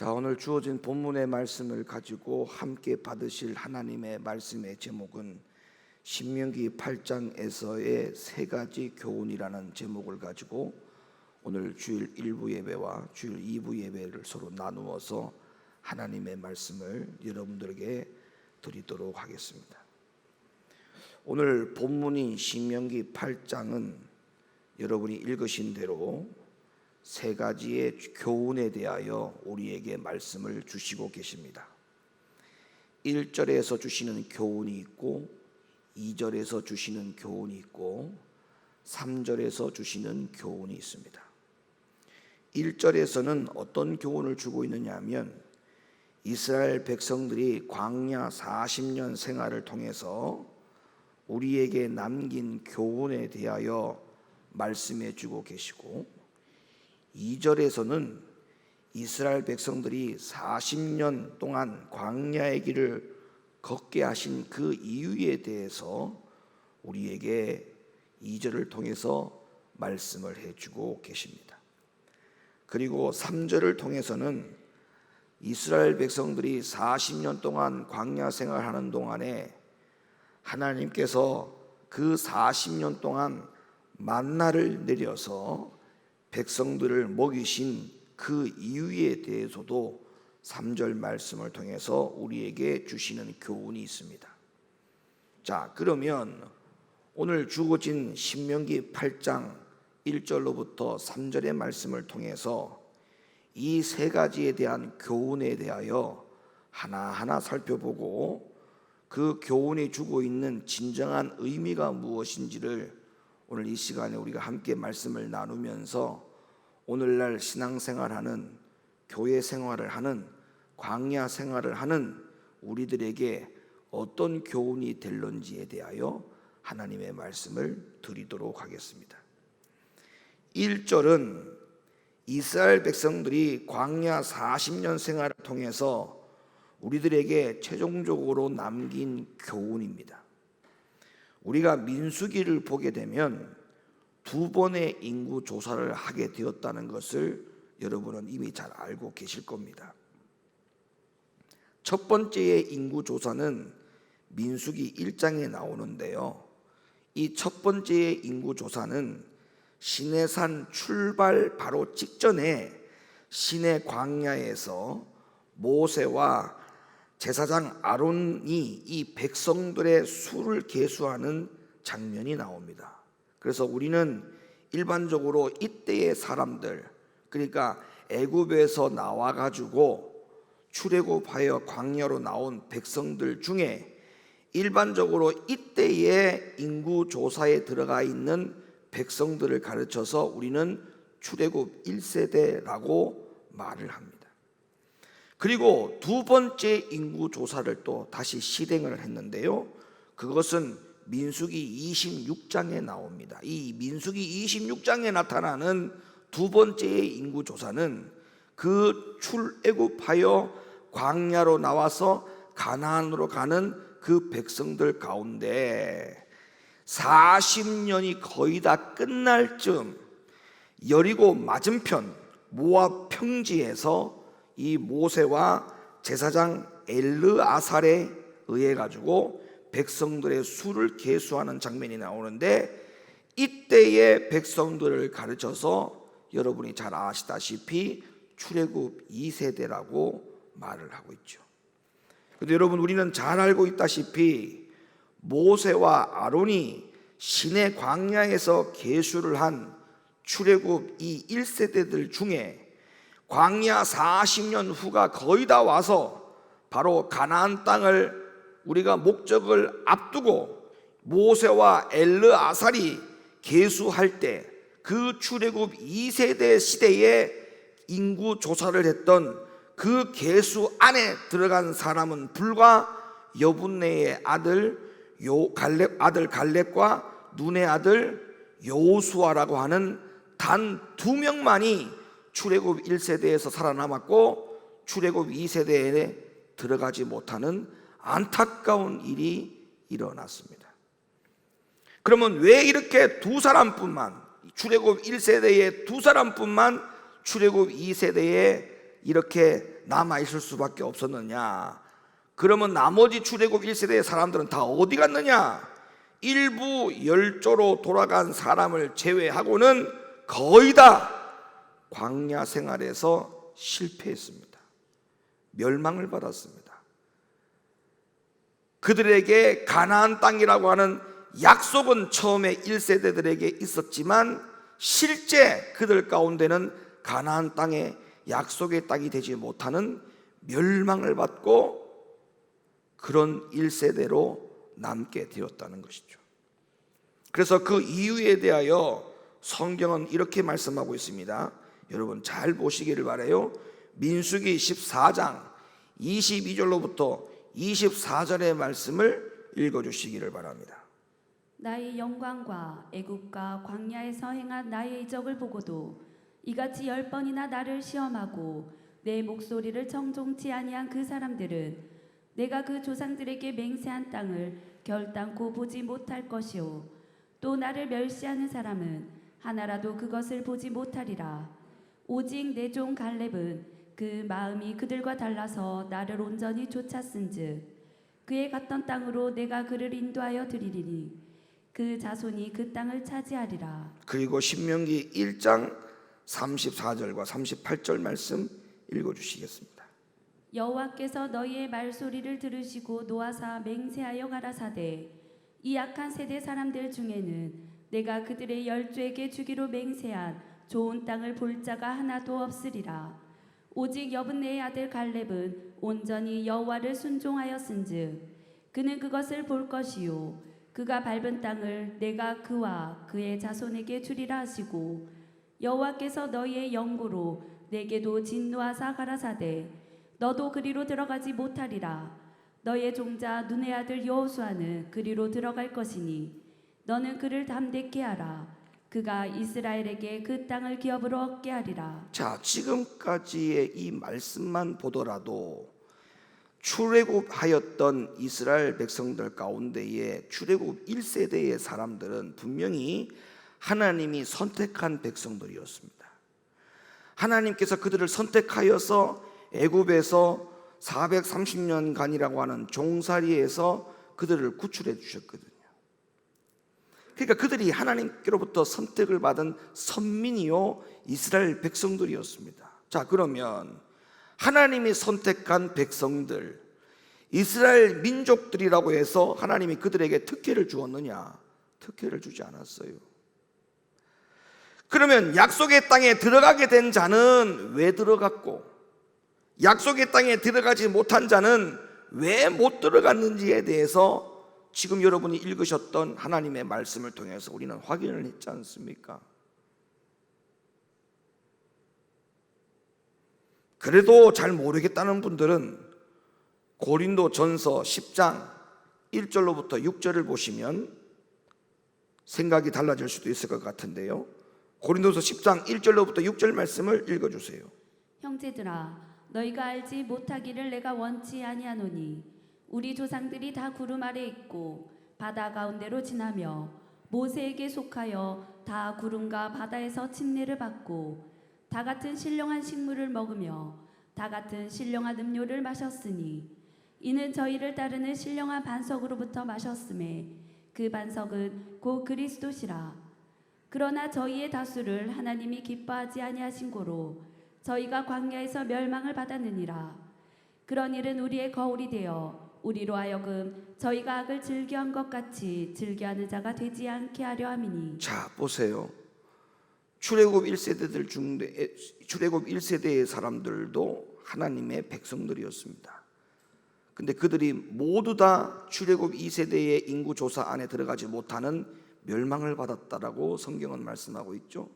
자, 오늘 주어진 본문의 말씀을 가지고 함께 받으실 하나님의 말씀의 제목은 신명기 8장에서의 세 가지 교훈이라는 제목을 가지고 오늘 주일 1부 예배와 주일 2부 예배를 서로 나누어서 하나님의 말씀을 여러분들에게 드리도록 하겠습니다. 오늘 본문인 신명기 8장은 여러분이 읽으신 대로 세 가지의 교훈에 대하여 우리에게 말씀을 주시고 계십니다. 1절에서 주시는 교훈이 있고 2절에서 주시는 교훈이 있고 3절에서 주시는 교훈이 있습니다. 1절에서는 어떤 교훈을 주고 있느냐 하면 이스라엘 백성들이 광야 40년 생활을 통해서 우리에게 남긴 교훈에 대하여 말씀해 주고 계시고 2절에서는 이스라엘 백성들이 40년 동안 광야의 길을 걷게 하신 그 이유에 대해서 우리에게 2절을 통해서 말씀을 해주고 계십니다. 그리고 3절을 통해서는 이스라엘 백성들이 40년 동안 광야 생활하는 동안에 하나님께서 그 40년 동안 만나를 내려서 백성들을 먹이신 그 이유에 대해서도 3절 말씀을 통해서 우리에게 주시는 교훈이 있습니다. 자, 그러면 오늘 주어진 신명기 8장 1절로부터 3절의 말씀을 통해서 이 세 가지에 대한 교훈에 대하여 하나하나 살펴보고 그 교훈이 주고 있는 진정한 의미가 무엇인지를 오늘 이 시간에 우리가 함께 말씀을 나누면서 오늘날 신앙생활하는, 교회 생활을 하는, 광야 생활을 하는 우리들에게 어떤 교훈이 될런지에 대하여 하나님의 말씀을 드리도록 하겠습니다. 1절은 이스라엘 백성들이 광야 40년 생활을 통해서 우리들에게 최종적으로 남긴 교훈입니다. 우리가 민수기를 보게 되면 두 번의 인구 조사를 하게 되었다는 것을 여러분은 이미 잘 알고 계실 겁니다. 첫 번째의 인구 조사는 민수기 1장에 나오는데요. 이 첫 번째의 인구 조사는 시내산 출발 바로 직전에 시내 광야에서 모세와 제사장 아론이 이 백성들의 수를 계수하는 장면이 나옵니다. 그래서 우리는 일반적으로 이때의 사람들, 그러니까 애굽에서 나와가지고 출애굽하여 광야로 나온 백성들 중에 일반적으로 이때의 인구 조사에 들어가 있는 백성들을 가르쳐서 우리는 출애굽 1세대라고 말을 합니다. 그리고 두 번째 인구 조사를 또 다시 실행을 했는데요. 그것은 민수기 26장에 나옵니다. 이 민수기 26장에 나타나는 두 번째의 인구 조사는 그 출애굽하여 광야로 나와서 가나안으로 가는 그 백성들 가운데 40년이 거의 다 끝날 즈음 여리고 맞은편 모압 평지에서 이 모세와 제사장 엘르아살에 의해 가지고 백성들의 수를 계수하는 장면이 나오는데 이때의 백성들을 가르쳐서 여러분이 잘 아시다시피 출애굽 2세대라고 말을 하고 있죠. 그런데 여러분, 우리는 잘 알고 있다시피 모세와 아론이 시내 광야에서 계수를 한 출애굽 이 1세대들 중에 광야 40년 후가 거의 다 와서 바로 가나안 땅을 우리가 목적을 앞두고 모세와 엘르아살이 계수할 때 그 출애굽 2세대 시대에 인구 조사를 했던 그 계수 안에 들어간 사람은 불과 여분네의 아들 갈렙과 눈의 아들 여호수아라고 하는 단 2명만이 출애굽 1세대에서 살아남았고 출애굽 2세대에 들어가지 못하는 안타까운 일이 일어났습니다. 그러면 왜 이렇게 두 사람뿐만, 출애굽 1세대에 두 사람뿐만 출애굽 2세대에 이렇게 남아있을 수밖에 없었느냐? 그러면 나머지 출애굽 1세대의 사람들은 다 어디 갔느냐? 일부 열조로 돌아간 사람을 제외하고는 거의 다 광야 생활에서 실패했습니다. 멸망을 받았습니다. 그들에게 가나안 땅이라고 하는 약속은 처음에 1세대들에게 있었지만 실제 그들 가운데는 가나안 땅의 약속의 땅이 되지 못하는 멸망을 받고 그런 1세대로 남게 되었다는 것이죠. 그래서 그 이유에 대하여 성경은 이렇게 말씀하고 있습니다. 여러분 잘 보시기를 바라요. 민수기 14장 22절로부터 24절의 말씀을 읽어주시기를 바랍니다. 나의 영광과 애굽과 광야에서 행한 나의 이적을 보고도 이같이 10번이나 나를 시험하고 내 목소리를 청종치 아니한 그 사람들은 내가 그 조상들에게 맹세한 땅을 결단코 보지 못할 것이요 또 나를 멸시하는 사람은 하나라도 그것을 보지 못하리라. 오직 내 종 갈렙은 그 마음이 그들과 달라서 나를 온전히 쫓았은즉 그의 갔던 땅으로 내가 그를 인도하여 드리리니 그 자손이 그 땅을 차지하리라. 그리고 신명기 1장 34절과 38절 말씀 읽어주시겠습니다. 여호와께서 너희의 말소리를 들으시고 노하사 맹세하여 가라사대 이 악한 세대 사람들 중에는 내가 그들의 열조에게 주기로 맹세한 좋은 땅을 볼 자가 하나도 없으리라. 오직 여분네의 아들 갈렙은 온전히 여호와를 순종하였은즉 그는 그것을 볼 것이요 그가 밟은 땅을 내가 그와 그의 자손에게 주리라 하시고 여호와께서 너희의 영고로 내게도 진노하사 가라사대 너도 그리로 들어가지 못하리라. 너의 종자 눈의 아들 여호수아는 그리로 들어갈 것이니 너는 그를 담대케 하라. 그가 이스라엘에게 그 땅을 기업으로 얻게 하리라. 자, 지금까지의 이 말씀만 보더라도 출애굽하였던 이스라엘 백성들 가운데에 출애굽 1세대의 사람들은 분명히 하나님이 선택한 백성들이었습니다. 하나님께서 그들을 선택하여서 애굽에서 430년간이라고 하는 종살이에서 그들을 구출해 주셨거든요. 그러니까 그들이 하나님께로부터 선택을 받은 선민이요 이스라엘 백성들이었습니다. 자, 그러면 하나님이 선택한 백성들, 이스라엘 민족들이라고 해서 하나님이 그들에게 특혜를 주었느냐? 특혜를 주지 않았어요. 그러면 약속의 땅에 들어가게 된 자는 왜 들어갔고 약속의 땅에 들어가지 못한 자는 왜 못 들어갔는지에 대해서 지금 여러분이 읽으셨던 하나님의 말씀을 통해서 우리는 확인을 했지 않습니까? 그래도 잘 모르겠다는 분들은 고린도전서 10장 1절로부터 6절을 보시면 생각이 달라질 수도 있을 것 같은데요. 고린도서 10장 1절로부터 6절 말씀을 읽어주세요. 형제들아 너희가 알지 못하기를 내가 원치 아니하노니 우리 조상들이 다 구름 아래 있고 바다 가운데로 지나며 모세에게 속하여 다 구름과 바다에서 침례를 받고 다 같은 신령한 식물을 먹으며 다 같은 신령한 음료를 마셨으니 이는 저희를 따르는 신령한 반석으로부터 마셨음에 그 반석은 곧 그리스도시라. 그러나 저희의 다수를 하나님이 기뻐하지 아니하신 고로 저희가 광야에서 멸망을 받았느니라. 그런 일은 우리의 거울이 되어 우리로 하여금 저희가 악을 즐겨한 것 같이 즐겨하는 자가 되지 않게 하려 함이니. 자, 보세요. 출애굽 1세대의 사람들도 하나님의 백성들이었습니다. 근데 그들이 모두 다 출애굽 2세대의 인구 조사 안에 들어가지 못하는 멸망을 받았다라고 성경은 말씀하고 있죠.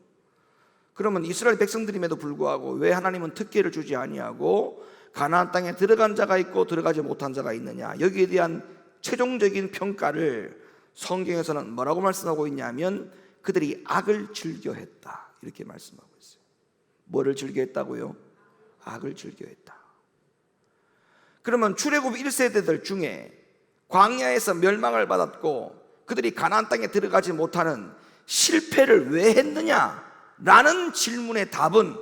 그러면 이스라엘 백성들임에도 불구하고 왜 하나님은 특혜를 주지 아니하고 가나안 땅에 들어간 자가 있고 들어가지 못한 자가 있느냐? 여기에 대한 최종적인 평가를 성경에서는 뭐라고 말씀하고 있냐면 그들이 악을 즐겨했다 이렇게 말씀하고 있어요. 뭐를 즐겨했다고요? 악을 즐겨했다. 그러면 출애굽 1세대들 중에 광야에서 멸망을 받았고 그들이 가나안 땅에 들어가지 못하는 실패를 왜 했느냐? 라는 질문의 답은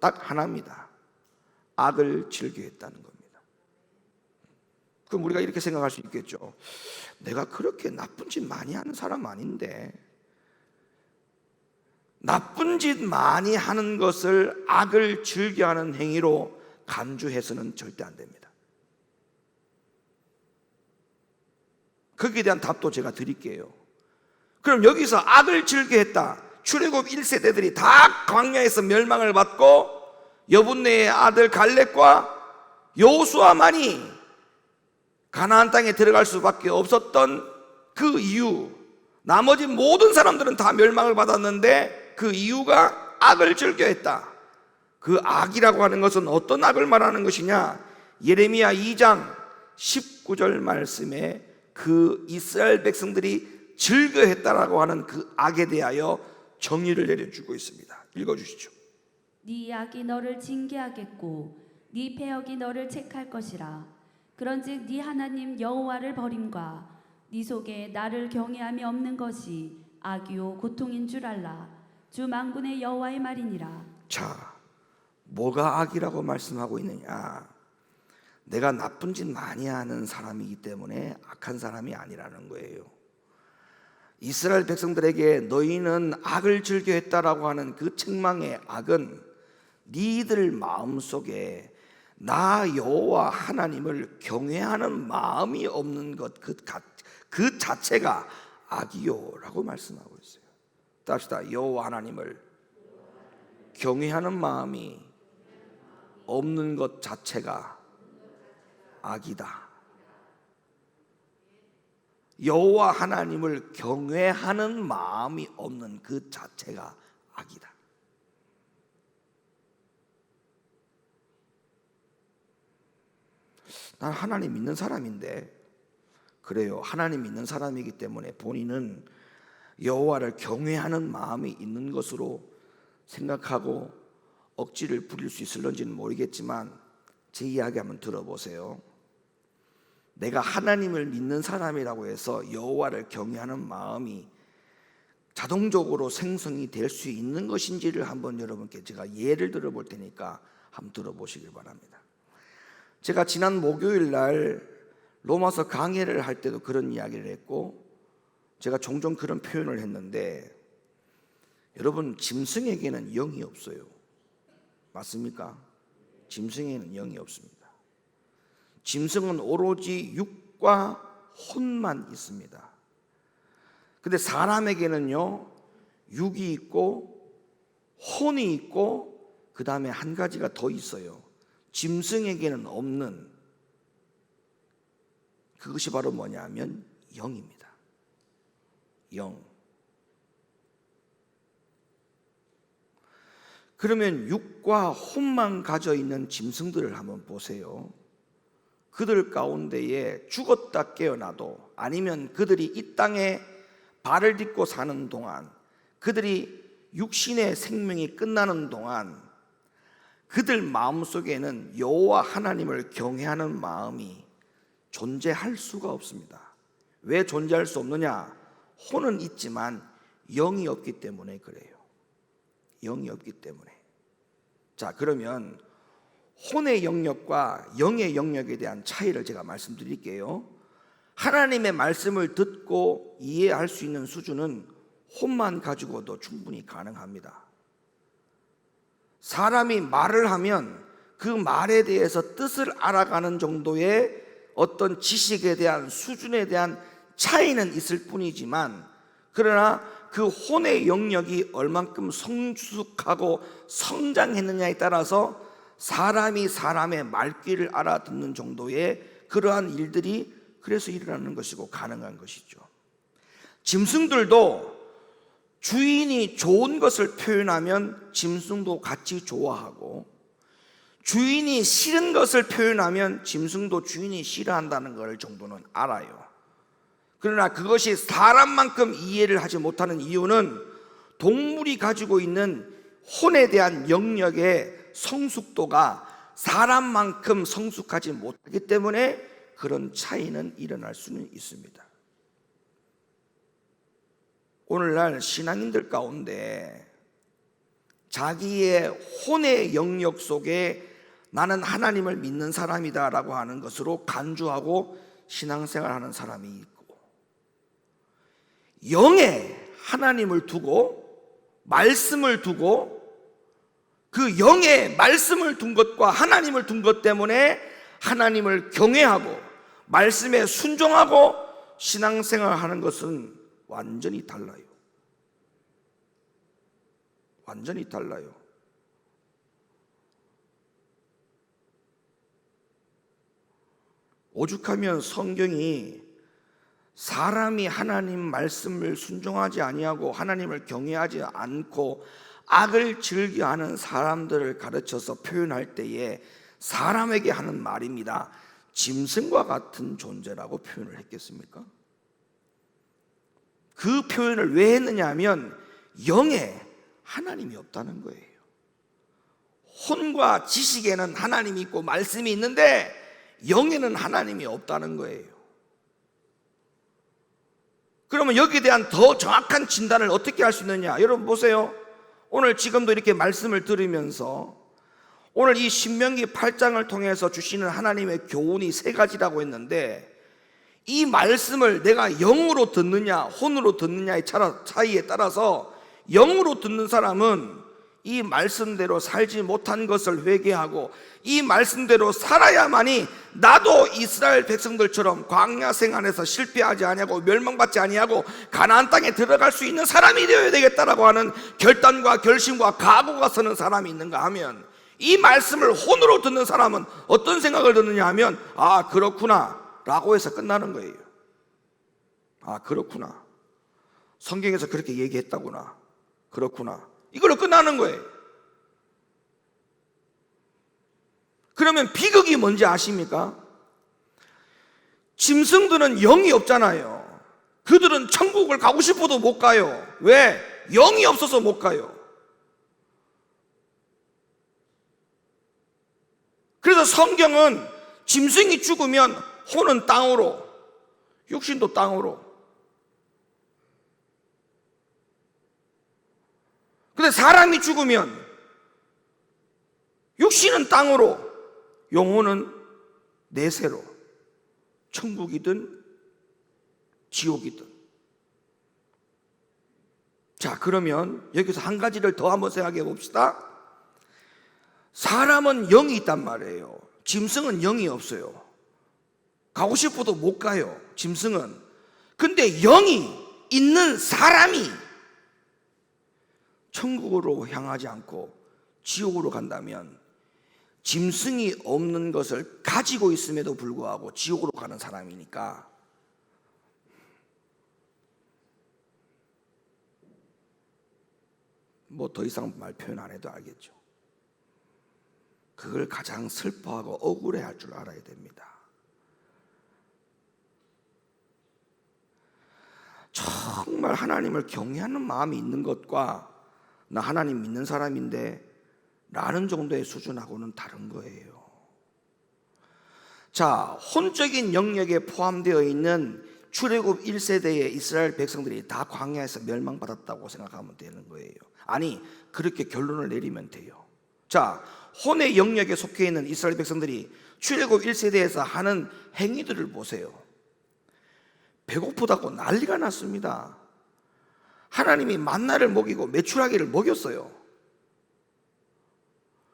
딱 하나입니다. 악을 즐겨했다는 겁니다. 그럼 우리가 이렇게 생각할 수 있겠죠. 내가 그렇게 나쁜 짓 많이 하는 사람 아닌데, 나쁜 짓 많이 하는 것을 악을 즐겨하는 행위로 간주해서는 절대 안 됩니다. 거기에 대한 답도 제가 드릴게요. 그럼 여기서 악을 즐겨했다, 출애굽 1세대들이 다 광야에서 멸망을 받고 여분네의 아들 갈렙과 여호수아만이 가나안 땅에 들어갈 수밖에 없었던 그 이유, 나머지 모든 사람들은 다 멸망을 받았는데 그 이유가 악을 즐겨했다. 그 악이라고 하는 것은 어떤 악을 말하는 것이냐? 예레미야 2장 19절 말씀에 그 이스라엘 백성들이 즐겨했다라고 하는 그 악에 대하여 정의를 내려주고 있습니다. 읽어주시죠. 네 악이 너를 징계하겠고 네 패역이 너를 책할 것이라. 그런즉 네 하나님 여호와를 버림과 네 속에 나를 경외함이 없는 것이 악이요 고통인 줄 알라. 주 만군의 여호와의 말이니라. 자, 뭐가 악이라고 말씀하고 있느냐? 내가 나쁜 짓 많이 하는 사람이기 때문에 악한 사람이 아니라는 거예요. 이스라엘 백성들에게 너희는 악을 즐겨했다라고 하는 그 책망의 악은 니들 마음속에 나 여호와 하나님을 경외하는 마음이 없는 것, 그 자체가 악이요라고 말씀하고 있어요. 답시다. 여호와 하나님을 경외하는 마음이 없는 것 자체가 악이다. 여호와 하나님을 경외하는 마음이 없는 그 자체가 악이다. 난 하나님 믿는 사람인데, 그래요, 하나님 믿는 사람이기 때문에 본인은 여호와를 경외하는 마음이 있는 것으로 생각하고 억지를 부릴 수 있을런지는 모르겠지만 제 이야기 한번 들어보세요. 내가 하나님을 믿는 사람이라고 해서 여호와를 경외하는 마음이 자동적으로 생성이 될 수 있는 것인지를 한번 여러분께 제가 예를 들어 볼 테니까 한번 들어보시길 바랍니다. 제가 지난 목요일 날 로마서 강해를 할 때도 그런 이야기를 했고, 제가 종종 그런 표현을 했는데, 여러분, 짐승에게는 영이 없어요. 맞습니까? 짐승에게는 영이 없습니다. 짐승은 오로지 육과 혼만 있습니다. 근데 사람에게는요, 육이 있고 혼이 있고 그 다음에 한 가지가 더 있어요. 짐승에게는 없는, 그것이 바로 뭐냐면 영입니다. 영. 그러면 육과 혼만 가져 있는 짐승들을 한번 보세요. 그들 가운데에 죽었다 깨어나도, 아니면 그들이 이 땅에 발을 딛고 사는 동안, 그들이 육신의 생명이 끝나는 동안 그들 마음속에는 여호와 하나님을 경외하는 마음이 존재할 수가 없습니다. 왜 존재할 수 없느냐? 혼은 있지만 영이 없기 때문에 그래요. 영이 없기 때문에. 자, 그러면 혼의 영역과 영의 영역에 대한 차이를 제가 말씀드릴게요. 하나님의 말씀을 듣고 이해할 수 있는 수준은 혼만 가지고도 충분히 가능합니다. 사람이 말을 하면 그 말에 대해서 뜻을 알아가는 정도의 어떤 지식에 대한 수준에 대한 차이는 있을 뿐이지만, 그러나 그 혼의 영역이 얼만큼 성숙하고 성장했느냐에 따라서 사람이 사람의 말귀를 알아듣는 정도의 그러한 일들이 그래서 일어나는 것이고 가능한 것이죠. 짐승들도 주인이 좋은 것을 표현하면 짐승도 같이 좋아하고, 주인이 싫은 것을 표현하면 짐승도 주인이 싫어한다는 걸 정도는 알아요. 그러나 그것이 사람만큼 이해를 하지 못하는 이유는 동물이 가지고 있는 혼에 대한 영역의 성숙도가 사람만큼 성숙하지 못하기 때문에 그런 차이는 일어날 수는 있습니다. 오늘날 신앙인들 가운데 자기의 혼의 영역 속에 나는 하나님을 믿는 사람이다라고 하는 것으로 간주하고 신앙생활하는 사람이 있고, 영에 하나님을 두고 말씀을 두고 그 영에 말씀을 둔 것과 하나님을 둔 것 때문에 하나님을 경외하고 말씀에 순종하고 신앙생활하는 것은 완전히 달라요. 완전히 달라요. 오죽하면 성경이 사람이 하나님 말씀을 순종하지 아니하고 하나님을 경외하지 않고 악을 즐겨하는 사람들을 가르쳐서 표현할 때에 사람에게 하는 말입니다. 짐승과 같은 존재라고 표현을 했겠습니까? 그 표현을 왜 했느냐 하면 영에 하나님이 없다는 거예요. 혼과 지식에는 하나님이 있고 말씀이 있는데 영에는 하나님이 없다는 거예요. 그러면 여기에 대한 더 정확한 진단을 어떻게 할 수 있느냐? 여러분 보세요. 오늘 지금도 이렇게 말씀을 들으면서 오늘 이 신명기 8장을 통해서 주시는 하나님의 교훈이 3가지라고 했는데, 이 말씀을 내가 영으로 듣느냐 혼으로 듣느냐의 차이에 따라서 영으로 듣는 사람은 이 말씀대로 살지 못한 것을 회개하고 이 말씀대로 살아야만이 나도 이스라엘 백성들처럼 광야 생활에서 실패하지 아니하고 멸망받지 아니하고 가나안 땅에 들어갈 수 있는 사람이 되어야 되겠다라고 하는 결단과 결심과 각오가 서는 사람이 있는가 하면, 이 말씀을 혼으로 듣는 사람은 어떤 생각을 듣느냐 하면, 아 그렇구나 라고 해서 끝나는 거예요. 아 그렇구나, 성경에서 그렇게 얘기했다구나, 그렇구나, 이걸로 끝나는 거예요. 그러면 비극이 뭔지 아십니까? 짐승들은 영이 없잖아요. 그들은 천국을 가고 싶어도 못 가요. 왜? 영이 없어서 못 가요. 그래서 성경은 짐승이 죽으면 혼은 땅으로, 육신도 땅으로. 근데 사람이 죽으면 육신은 땅으로, 영혼은 내세로, 천국이든 지옥이든. 자, 그러면 여기서 한 가지를 더 한번 생각해 봅시다. 사람은 영이 있단 말이에요. 짐승은 영이 없어요. 가고 싶어도 못 가요, 짐승은. 근데 영이 있는 사람이 천국으로 향하지 않고 지옥으로 간다면, 짐승이 없는 것을 가지고 있음에도 불구하고 지옥으로 가는 사람이니까 뭐 더 이상 말 표현 안 해도 알겠죠. 그걸 가장 슬퍼하고 억울해할 줄 알아야 됩니다. 정말 하나님을 경외하는 마음이 있는 것과 나 하나님 믿는 사람인데 라는 정도의 수준하고는 다른 거예요. 자, 혼적인 영역에 포함되어 있는 출애굽 1세대의 이스라엘 백성들이 다 광야에서 멸망받았다고 생각하면 되는 거예요. 아니, 그렇게 결론을 내리면 돼요. 자, 혼의 영역에 속해 있는 이스라엘 백성들이 출애굽 1세대에서 하는 행위들을 보세요. 배고프다고 난리가 났습니다. 하나님이 만나를 먹이고 메추라기를 먹였어요.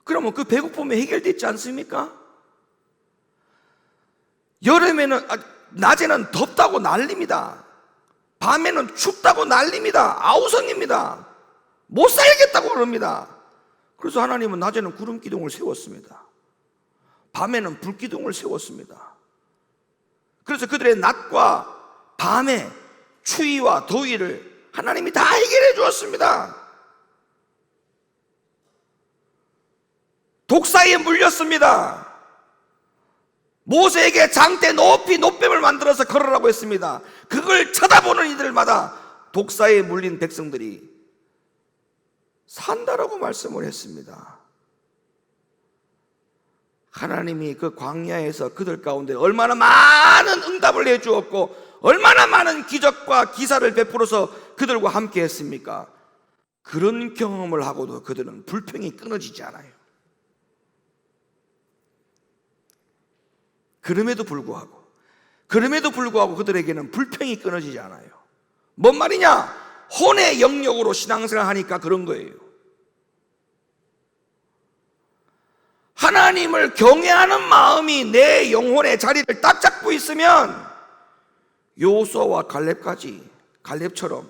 그러면 그 배고픔이 해결됐지 않습니까? 여름에는 낮에는 덥다고 난립니다. 밤에는 춥다고 난립니다. 아우성입니다. 못 살겠다고 그럽니다. 그래서 하나님은 낮에는 구름 기둥을 세웠습니다. 밤에는 불 기둥을 세웠습니다. 그래서 그들의 낮과 밤의 추위와 더위를 하나님이 다 해결해 주었습니다. 독사에 물렸습니다. 모세에게 장대 높이 노뱀을 만들어서 걸으라고 했습니다. 그걸 쳐다보는 이들마다 독사에 물린 백성들이 산다라고 말씀을 했습니다. 하나님이 그 광야에서 그들 가운데 얼마나 많은 응답을 해주었고 얼마나 많은 기적과 기사를 베풀어서 그들과 함께 했습니까? 그런 경험을 하고도 그들은 불평이 끊어지지 않아요. 그럼에도 불구하고 그들에게는 불평이 끊어지지 않아요. 뭔 말이냐? 혼의 영역으로 신앙생활 하니까 그런 거예요. 하나님을 경외하는 마음이 내 영혼의 자리를 딱 잡고 있으면 여호수아와 갈렙처럼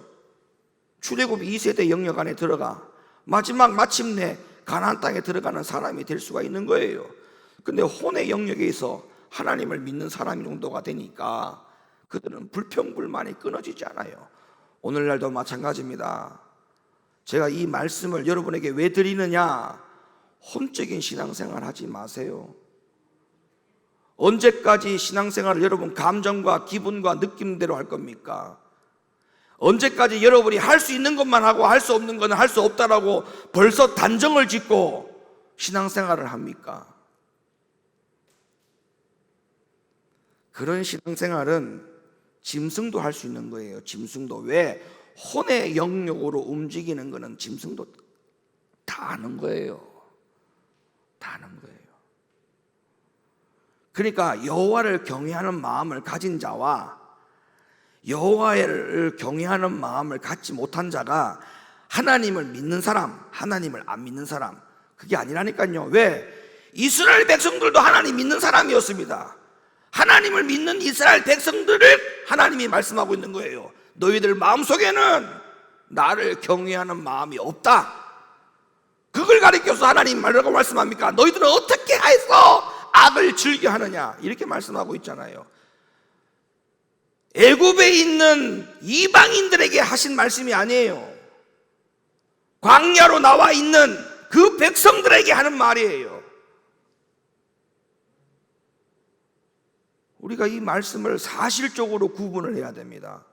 출애굽 2세대 영역 안에 들어가 마침내 가나안 땅에 들어가는 사람이 될 수가 있는 거예요. 근데 혼의 영역에서 하나님을 믿는 사람 정도가 되니까 그들은 불평불만이 끊어지지 않아요. 오늘날도 마찬가지입니다. 제가 이 말씀을 여러분에게 왜 드리느냐? 혼적인 신앙생활 하지 마세요. 언제까지 신앙생활을 여러분 감정과 기분과 느낌대로 할 겁니까? 언제까지 여러분이 할 수 있는 것만 하고 할 수 없는 건 할 수 없다라고 벌써 단정을 짓고 신앙생활을 합니까? 그런 신앙생활은 짐승도 할 수 있는 거예요. 짐승도. 왜? 혼의 영역으로 움직이는 거는 짐승도 다 아는 거예요. 다 아는 거예요. 그러니까 여호와를 경외하는 마음을 가진 자와 여호와를 경외하는 마음을 갖지 못한 자가 하나님을 믿는 사람, 하나님을 안 믿는 사람, 그게 아니라니까요. 왜? 이스라엘 백성들도 하나님 믿는 사람이었습니다. 하나님을 믿는 이스라엘 백성들을 하나님이 말씀하고 있는 거예요. 너희들 마음속에는 나를 경외하는 마음이 없다. 그걸 가리켜서 하나님 뭐라고 말씀합니까? 너희들은 어떻게 해서 악을 즐겨하느냐, 이렇게 말씀하고 있잖아요. 애굽에 있는 이방인들에게 하신 말씀이 아니에요. 광야로 나와 있는 그 백성들에게 하는 말이에요. 우리가 이 말씀을 사실적으로 구분을 해야 됩니다.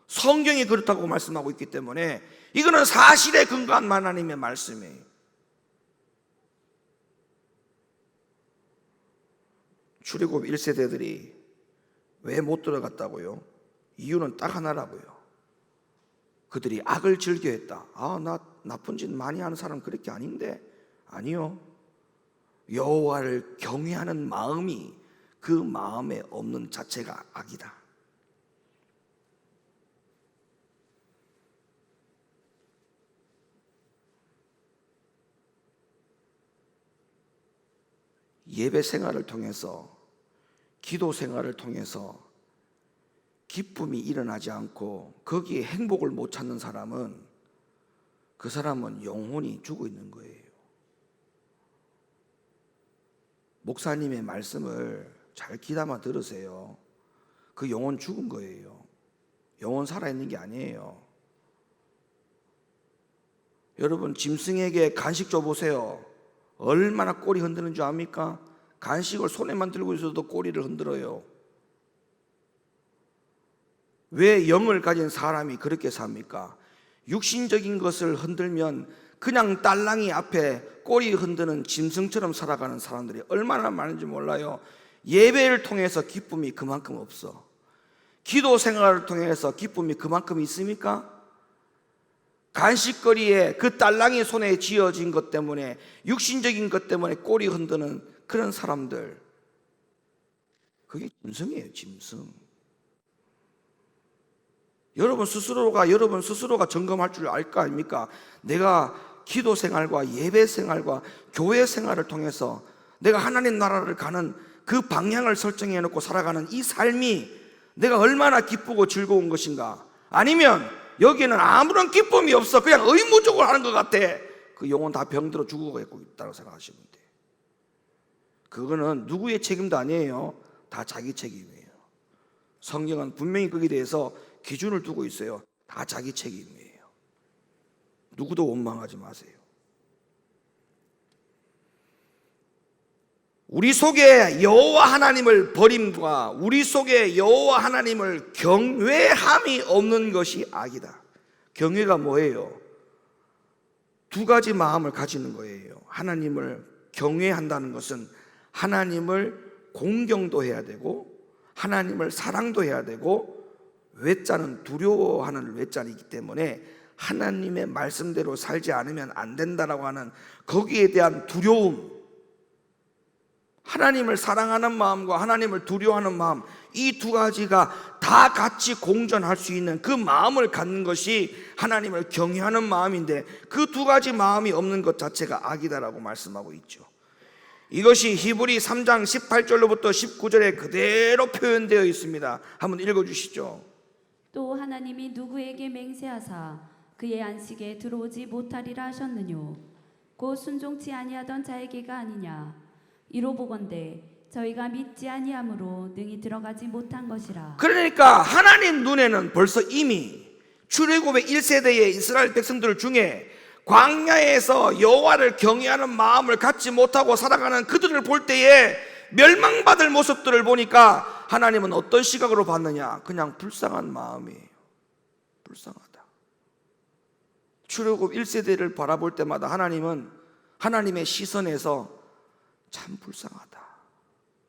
성경이 그렇다고 말씀하고 있기 때문에 이거는 사실에 근거한 하나님의 말씀이에요. 출애굽 1세대들이 왜 못 들어갔다고요? 이유는 딱 하나라고요. 그들이 악을 즐겨했다. 나 나쁜 짓 많이 하는 사람 그렇게 아닌데. 아니요. 여호와를 경외하는 마음이 그 마음에 없는 자체가 악이다. 예배 생활을 통해서, 기도 생활을 통해서 기쁨이 일어나지 않고 거기에 행복을 못 찾는 사람은, 그 사람은 영혼이 죽어 있는 거예요. 목사님의 말씀을 잘 귀담아 들으세요. 그 영혼 죽은 거예요. 영혼 살아있는 게 아니에요. 여러분, 짐승에게 간식 줘보세요. 얼마나 꼬리 흔드는 줄 압니까? 간식을 손에만 들고 있어도 꼬리를 흔들어요. 왜 영을 가진 사람이 그렇게 삽니까? 육신적인 것을 흔들면 그냥 딸랑이 앞에 꼬리 흔드는 짐승처럼 살아가는 사람들이 얼마나 많은지 몰라요. 예배를 통해서 기쁨이 그만큼 없어. 기도 생활을 통해서 기쁨이 그만큼 있습니까? 간식거리에 그 딸랑이 손에 쥐어진 것 때문에, 육신적인 것 때문에 꼬리 흔드는 그런 사람들, 그게 짐승이에요. 짐승. 여러분 스스로가 점검할 줄 알 거 아닙니까? 내가 기도 생활과 예배 생활과 교회 생활을 통해서 내가 하나님 나라를 가는 그 방향을 설정해 놓고 살아가는 이 삶이 내가 얼마나 기쁘고 즐거운 것인가? 아니면 여기에는 아무런 기쁨이 없어, 그냥 의무적으로 하는 것 같아. 그 영혼 다 병들어 죽어가고 있다고 생각하시면 돼. 그거는 누구의 책임도 아니에요. 다 자기 책임이에요. 성경은 분명히 거기에 대해서 기준을 두고 있어요. 다 자기 책임이에요. 누구도 원망하지 마세요. 우리 속에 여호와 하나님을 버림과 우리 속에 여호와 하나님을 경외함이 없는 것이 악이다. 경외가 뭐예요? 두 가지 마음을 가지는 거예요. 하나님을 경외한다는 것은 하나님을 공경도 해야 되고 하나님을 사랑도 해야 되고, 외자는 두려워하는 외자이기 때문에 하나님의 말씀대로 살지 않으면 안 된다라고 하는 거기에 대한 두려움, 하나님을 사랑하는 마음과 하나님을 두려워하는 마음, 이 두 가지가 다 같이 공존할 수 있는 그 마음을 갖는 것이 하나님을 경외하는 마음인데, 그 두 가지 마음이 없는 것 자체가 악이다라고 말씀하고 있죠. 이것이 히브리 3장 18절로부터 19절에 그대로 표현되어 있습니다. 한번 읽어주시죠. 또 하나님이 누구에게 맹세하사 그의 안식에 들어오지 못하리라 하셨느뇨. 곧 순종치 아니하던 자에게가 아니냐. 이로 보건대 저희가 믿지 아니함으로 능히 들어가지 못한 것이라. 그러니까 하나님 눈에는 벌써 이미 출애굽의 1세대의 이스라엘 백성들 중에 광야에서 여호와를 경외하는 마음을 갖지 못하고 살아가는 그들을 볼 때에 멸망받을 모습들을 보니까 하나님은 어떤 시각으로 봤느냐? 그냥 불쌍한 마음이에요. 불쌍하다. 출애굽 1세대를 바라볼 때마다 하나님은 하나님의 시선에서 참 불쌍하다,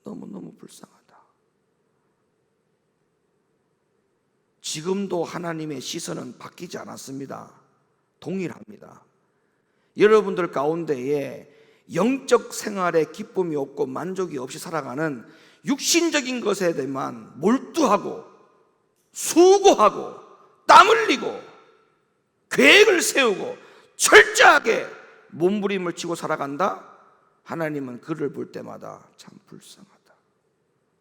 너무너무 불쌍하다. 지금도 하나님의 시선은 바뀌지 않았습니다. 동일합니다. 여러분들 가운데에 영적 생활에 기쁨이 없고 만족이 없이 살아가는 육신적인 것에 대해만 몰두하고 수고하고 땀 흘리고 계획을 세우고 철저하게 몸부림을 치고 살아간다? 하나님은 그를 볼 때마다 참 불쌍하다.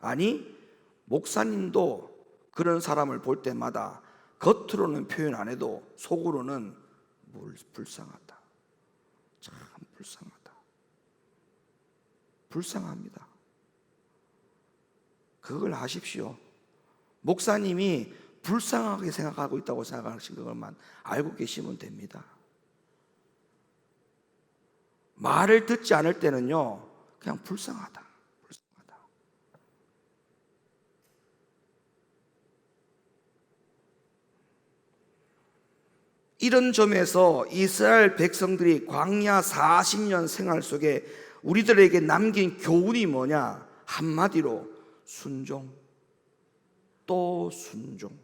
아니, 목사님도 그런 사람을 볼 때마다 겉으로는 표현 안 해도 속으로는 불쌍하다, 참 불쌍하다, 불쌍합니다. 그걸 아십시오. 목사님이 불쌍하게 생각하고 있다고 생각하시는 것만 알고 계시면 됩니다. 말을 듣지 않을 때는요, 그냥 불쌍하다, 불쌍하다. 이런 점에서 이스라엘 백성들이 광야 40년 생활 속에 우리들에게 남긴 교훈이 뭐냐? 한마디로 순종, 또 순종,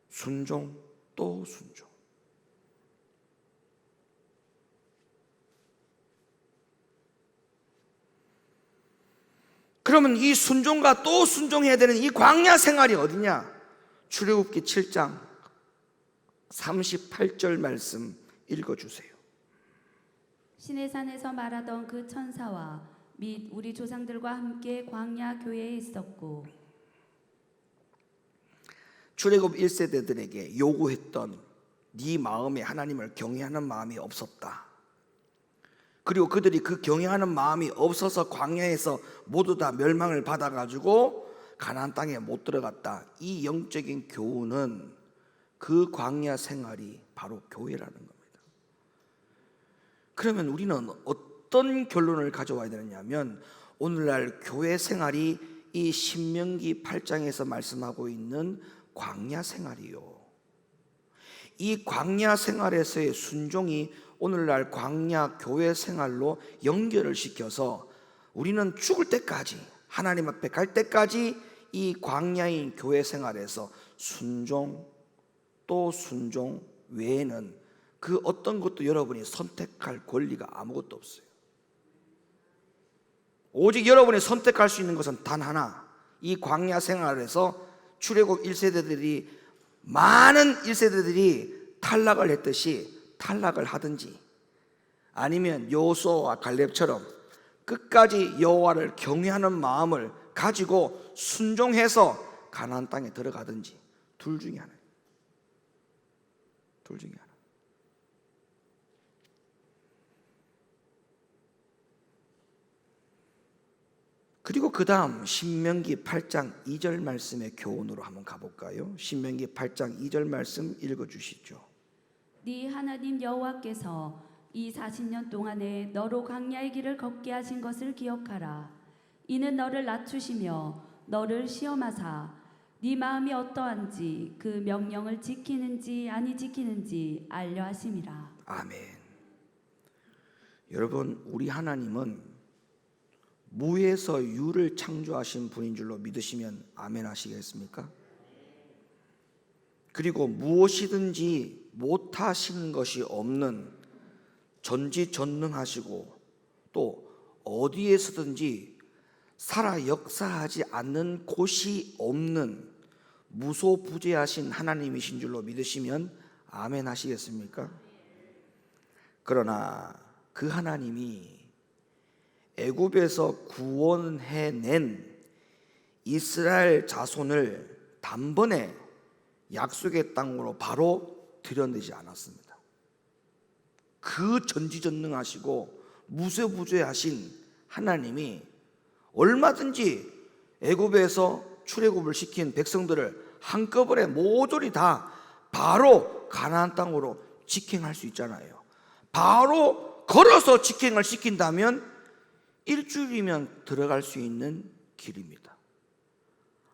순종, 또 순종. 그러면 이 순종과 또 순종해야 되는 이 광야 생활이 어디냐? 출애굽기 7장 38절 말씀 읽어주세요. 시내산에서 말하던 그 천사와 및 우리 조상들과 함께 광야 교회에 있었고. 출애굽 1세대들에게 요구했던 네 마음에 하나님을 경외하는 마음이 없었다. 그리고 그들이 그 경외하는 마음이 없어서 광야에서 모두 다 멸망을 받아가지고 가나안 땅에 못 들어갔다. 이 영적인 교훈은 그 광야 생활이 바로 교회라는 겁니다. 그러면 우리는 어떤 결론을 가져와야 되느냐면, 오늘날 교회 생활이 이 신명기 8장에서 말씀하고 있는 광야 생활이요, 이 광야 생활에서의 순종이 오늘날 광야 교회 생활로 연결을 시켜서 우리는 죽을 때까지, 하나님 앞에 갈 때까지 이 광야인 교회 생활에서 순종 또 순종 외에는 그 어떤 것도 여러분이 선택할 권리가 아무것도 없어요. 오직 여러분이 선택할 수 있는 것은 단 하나, 이 광야 생활에서 출애굽 1세대들이, 많은 1세대들이 탈락을 했듯이 탈락을 하든지, 아니면 여호수아와 갈렙처럼 끝까지 여호와를 경외하는 마음을 가지고 순종해서 가나안 땅에 들어가든지, 둘 중에 하나. 둘 중에 하나. 그리고 그 다음 신명기 8장 2절 말씀의 교훈으로 한번 가볼까요? 신명기 8장 2절 말씀 읽어주시죠. 네 하나님 여호와께서 이 40년 동안에 너로 광야의 길을 걷게 하신 것을 기억하라. 이는 너를 낮추시며 너를 시험하사 네 마음이 어떠한지 그 명령을 지키는지 아니 지키는지 알려 하심이라. 아멘. 여러분, 우리 하나님은 무에서 유를 창조하신 분인 줄로 믿으시면 아멘 하시겠습니까? 그리고 무엇이든지 못하시는 것이 없는 전지전능하시고 또 어디에서든지 살아 역사하지 않는 곳이 없는 무소부재하신 하나님이신 줄로 믿으시면 아멘 하시겠습니까? 그러나 그 하나님이 애굽에서 구원해낸 이스라엘 자손을 단번에 약속의 땅으로 바로 들여내지 않았습니다. 그 전지전능하시고 무소부재하신 하나님이 얼마든지 애굽에서 출애굽을 시킨 백성들을 한꺼번에 모조리 다 바로 가나안 땅으로 직행할 수 있잖아요. 바로 걸어서 직행을 시킨다면 일주일이면 들어갈 수 있는 길입니다.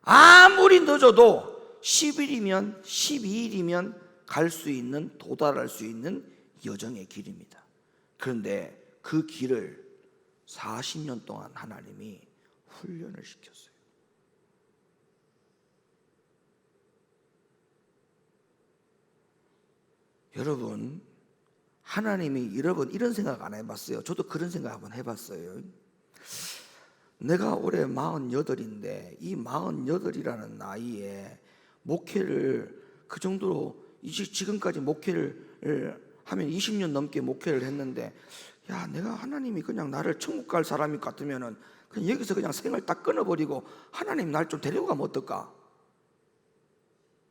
아무리 늦어도 10일이면 12일이면 갈 수 있는, 도달할 수 있는 여정의 길입니다. 그런데 그 길을 40년 동안 하나님이 훈련을 시켰어요. 여러분, 하나님이 여러분 이런 생각 안 해봤어요? 저도 그런 생각 한번 해봤어요. 내가 올해 48인데 이 48이라는 나이에 목회를 그 정도로 지금까지 목회를 하면 20년 넘게 목회를 했는데, 야, 내가 하나님이 그냥 나를 천국 갈 사람이 같으면은 그냥 여기서 그냥 생을 딱 끊어버리고 하나님 날 좀 데리고 가면 어떨까?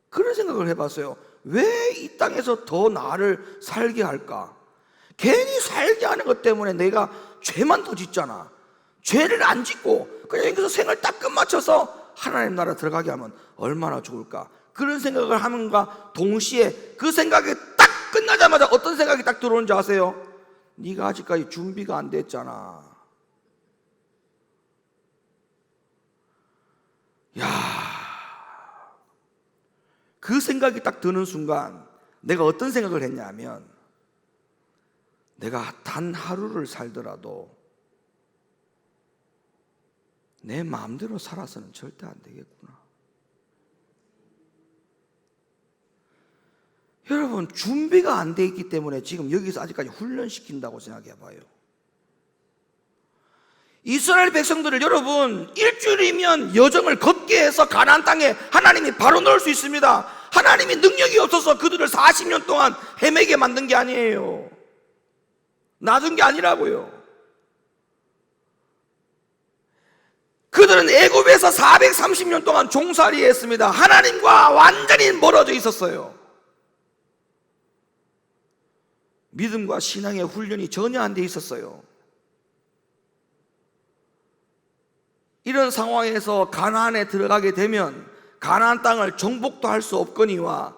그런 생각을 해봤어요. 왜 이 땅에서 더 나를 살게 할까? 괜히 살게 하는 것 때문에 내가 죄만 더 짓잖아. 죄를 안 짓고 그냥 여기서 생을 딱 끝마쳐서 하나님 나라 들어가게 하면 얼마나 좋을까? 그런 생각을 하는가 동시에 그 생각이 딱 끝나자마자 어떤 생각이 딱 들어오는지 아세요? 네가 아직까지 준비가 안 됐잖아. 야, 그 생각이 딱 드는 순간 내가 어떤 생각을 했냐면, 내가 단 하루를 살더라도 내 마음대로 살아서는 절대 안 되겠구나. 여러분, 준비가 안 돼 있기 때문에 지금 여기서 아직까지 훈련시킨다고 생각해 봐요. 이스라엘 백성들을 여러분 일주일이면 여정을 걷게 해서 가나안 땅에 하나님이 바로 넣을 수 있습니다. 하나님이 능력이 없어서 그들을 40년 동안 헤매게 만든 게 아니에요. 놔둔 게 아니라고요. 그들은 애굽에서 430년 동안 종살이 했습니다. 하나님과 완전히 멀어져 있었어요. 믿음과 신앙의 훈련이 전혀 안 돼 있었어요. 이런 상황에서 가나안에 들어가게 되면 가나안 땅을 정복도 할 수 없거니와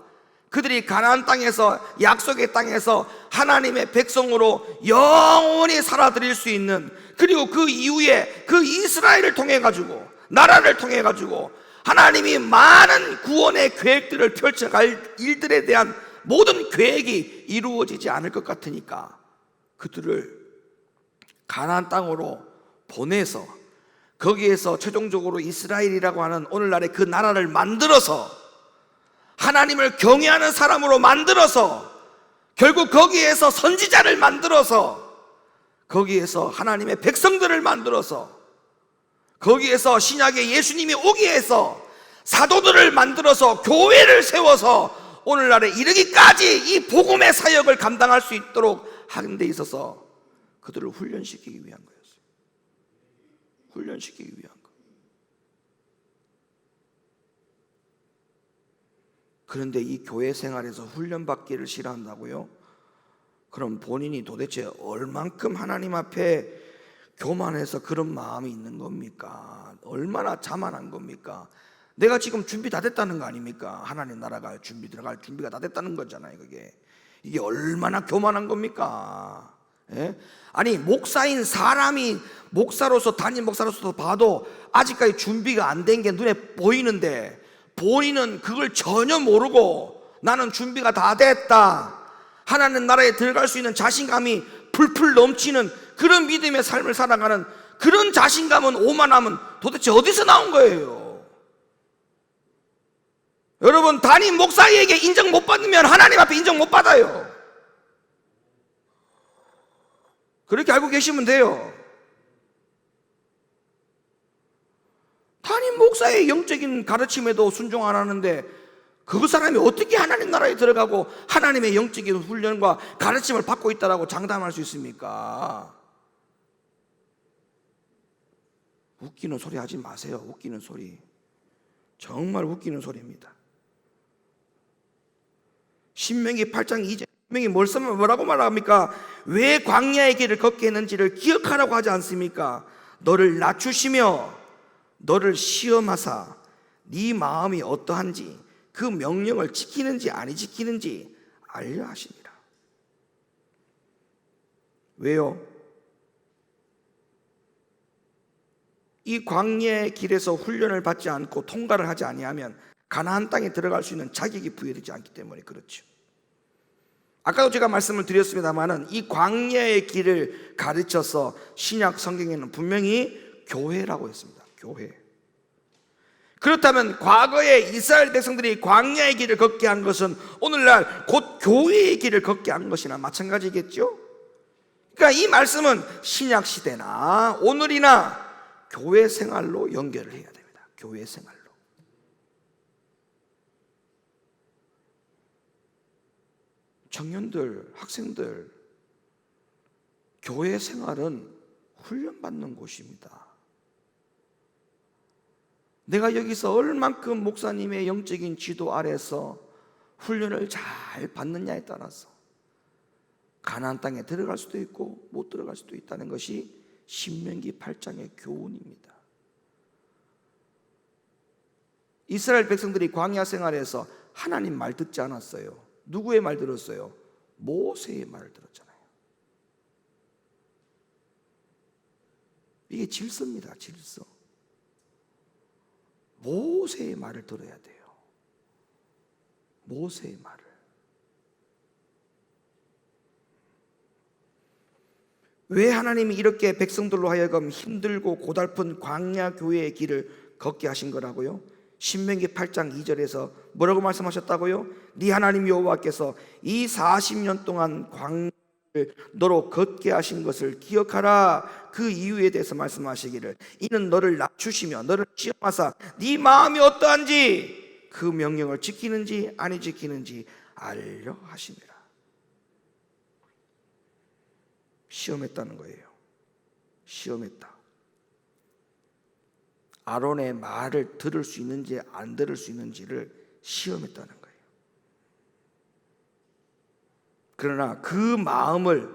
그들이 가나안 땅에서, 약속의 땅에서 하나님의 백성으로 영원히 살아드릴 수 있는, 그리고 그 이후에 그 이스라엘을 통해 가지고, 나라를 통해 가지고 하나님이 많은 구원의 계획들을 펼쳐갈 일들에 대한 모든 계획이 이루어지지 않을 것 같으니까 그들을 가나안 땅으로 보내서 거기에서 최종적으로 이스라엘이라고 하는 오늘날의 그 나라를 만들어서 하나님을 경외하는 사람으로 만들어서 결국 거기에서 선지자를 만들어서 거기에서 하나님의 백성들을 만들어서 거기에서 신약의 예수님이 오게 해서 사도들을 만들어서 교회를 세워서 오늘날에 이르기까지 이 복음의 사역을 감당할 수 있도록 하는 데 있어서 그들을 훈련시키기 위한 거였어요. 훈련시키기 위한 거. 그런데 이 교회 생활에서 훈련받기를 싫어한다고요? 그럼 본인이 도대체 얼만큼 하나님 앞에 교만해서 그런 마음이 있는 겁니까? 얼마나 자만한 겁니까? 내가 지금 준비 다 됐다는 거 아닙니까? 하나님 나라가 들어갈 준비가 다 됐다는 거잖아요. 이게 얼마나 교만한 겁니까? 예? 아니, 목사인 사람이 목사로서, 담임 목사로서 봐도 아직까지 준비가 안 된 게 눈에 보이는데 본인은 그걸 전혀 모르고 나는 준비가 다 됐다, 하나님 나라에 들어갈 수 있는 자신감이 풀풀 넘치는 그런 믿음의 삶을 살아가는 그런 자신감은, 오만함은 도대체 어디서 나온 거예요? 여러분, 담임 목사에게 인정 못 받으면 하나님 앞에 인정 못 받아요. 그렇게 알고 계시면 돼요. 담임 목사의 영적인 가르침에도 순종 안 하는데 그 사람이 어떻게 하나님 나라에 들어가고 하나님의 영적인 훈련과 가르침을 받고 있다라고 장담할 수 있습니까? 웃기는 소리 하지 마세요. 웃기는 소리. 정말 웃기는 소리입니다. 신명기 8장 2절 분명히 뭐라고 말합니까? 왜 광야의 길을 걷게 했는지를 기억하라고 하지 않습니까? 너를 낮추시며 너를 시험하사 네 마음이 어떠한지 그 명령을 지키는지 아니 지키는지 알려 하시니라. 왜요? 이 광야의 길에서 훈련을 받지 않고 통과를 하지 아니하면 가나안 땅에 들어갈 수 있는 자격이 부여되지 않기 때문에 그렇죠. 아까도 제가 말씀을 드렸습니다마는 이 광야의 길을 가르쳐서 신약 성경에는 분명히 교회라고 했습니다. 교회. 그렇다면 과거에 이스라엘 백성들이 광야의 길을 걷게 한 것은 오늘날 곧 교회의 길을 걷게 한 것이나 마찬가지겠죠. 그러니까 이 말씀은 신약 시대나 오늘이나 교회 생활로 연결을 해야 됩니다. 교회 생활로. 청년들, 학생들, 교회 생활은 훈련받는 곳입니다. 내가 여기서 얼만큼 목사님의 영적인 지도 아래서 훈련을 잘 받느냐에 따라서 가나안 땅에 들어갈 수도 있고 못 들어갈 수도 있다는 것이 신명기 8장의 교훈입니다. 이스라엘 백성들이 광야 생활에서 하나님 말 듣지 않았어요. 누구의 말 들었어요? 모세의 말을 들었잖아요. 이게 질서입니다. 질서. 모세의 말을 들어야 돼요. 모세의 말을. 왜 하나님이 이렇게 백성들로 하여금 힘들고 고달픈 광야 교회의 길을 걷게 하신 거라고요? 신명기 8장 2절에서 뭐라고 말씀하셨다고요? 네 하나님 여호와께서 이 40년 동안 광야를 너로 걷게 하신 것을 기억하라. 그 이유에 대해서 말씀하시기를 이는 너를 낮추시며 너를 시험하사 네 마음이 어떠한지 그 명령을 지키는지 아니 지키는지 알려 하시니라. 시험했다는 거예요. 시험했다. 아론의 말을 들을 수 있는지 안 들을 수 있는지를 시험했다는 거예요. 그러나 그 마음을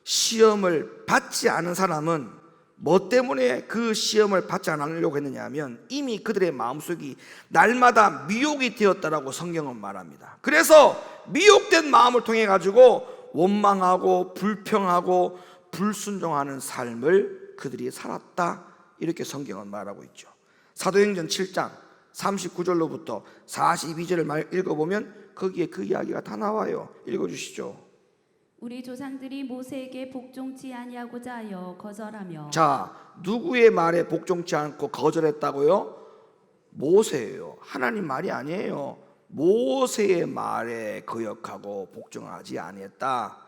시험을 받지 않은 사람은 뭐 때문에 그 시험을 받지 않으려고 했느냐 하면 이미 그들의 마음속이 날마다 미혹이 되었다라고 성경은 말합니다. 그래서 미혹된 마음을 통해 가지고 원망하고 불평하고 불순종하는 삶을 그들이 살았다, 이렇게 성경은 말하고 있죠. 사도행전 7장 39절로부터 42절을 읽어보면 거기에 그 이야기가 다 나와요. 읽어주시죠. 우리 조상들이 모세에게 복종치 아니하고자 하여 거절하며. 자, 누구의 말에 복종치 않고 거절했다고요? 모세예요. 하나님 말이 아니에요. 모세의 말에 거역하고 복종하지 아니했다.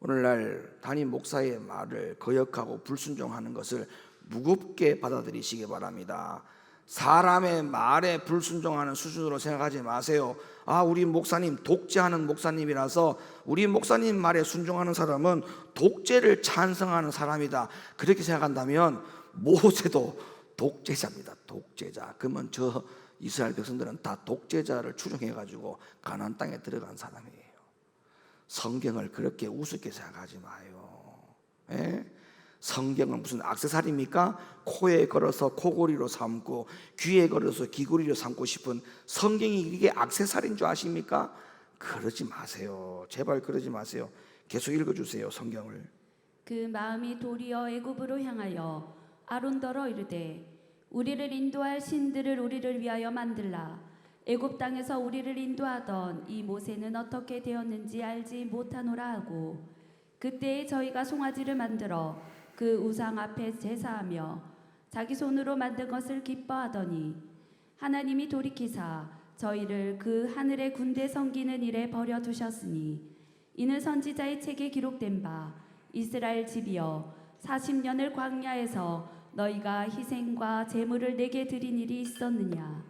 오늘날 담임 목사의 말을 거역하고 불순종하는 것을 무겁게 받아들이시기 바랍니다. 사람의 말에 불순종하는 수준으로 생각하지 마세요. 아, 우리 목사님 독재하는 목사님이라서 우리 목사님 말에 순종하는 사람은 독재를 찬성하는 사람이다, 그렇게 생각한다면 모세도 독재자입니다. 독재자. 그러면 저 이스라엘 백성들은 다 독재자를 추종해가지고 가나안 땅에 들어간 사람이에요. 성경을 그렇게 우습게 생각하지 마요. 예? 성경은 무슨 액세서리입니까? 코에 걸어서 코골이로 삼고 귀에 걸어서 귀걸이로 삼고 싶은 성경이 이게 액세서리인 줄 아십니까? 그러지 마세요. 제발 그러지 마세요. 계속 읽어주세요, 성경을. 그 마음이 도리어 애굽으로 향하여 아론더러 이르되 우리를 인도할 신들을 우리를 위하여 만들라. 애굽 땅에서 우리를 인도하던 이 모세는 어떻게 되었는지 알지 못하노라 하고, 그때에 저희가 송아지를 만들어 그 우상 앞에 제사하며 자기 손으로 만든 것을 기뻐하더니 하나님이 돌이키사 저희를 그 하늘의 군대 섬기는 일에 버려두셨으니 이는 선지자의 책에 기록된 바 이스라엘 집이여 40년을 광야에서 너희가 희생과 제물을 내게 드린 일이 있었느냐?